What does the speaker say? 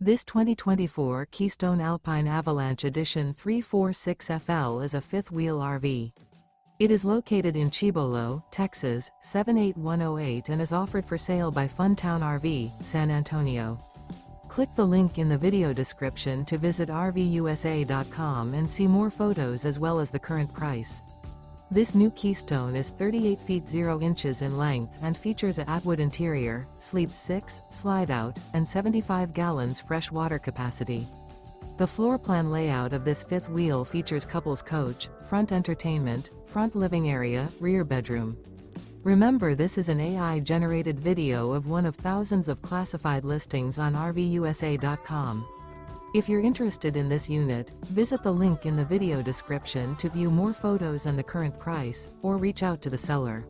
This 2024 Keystone Alpine Avalanche Edition 346FL is a fifth-wheel RV. It is located in Cibolo, Texas, 78108 and is offered for sale by Funtown RV, San Antonio. Click the link in the video description to visit RVUSA.com and see more photos as well as the current price. This new Keystone is 38 feet 0 inches in length and features a ATWOOD interior, sleeps 6, slide-out, and 75 gallons fresh water capacity. The floor plan layout of this fifth wheel features couples coach, front entertainment, front living area, rear bedroom. Remember, this is an AI-generated video of one of thousands of classified listings on RVUSA.com. If you're interested in this unit, visit the link in the video description to view more photos and the current price, or reach out to the seller.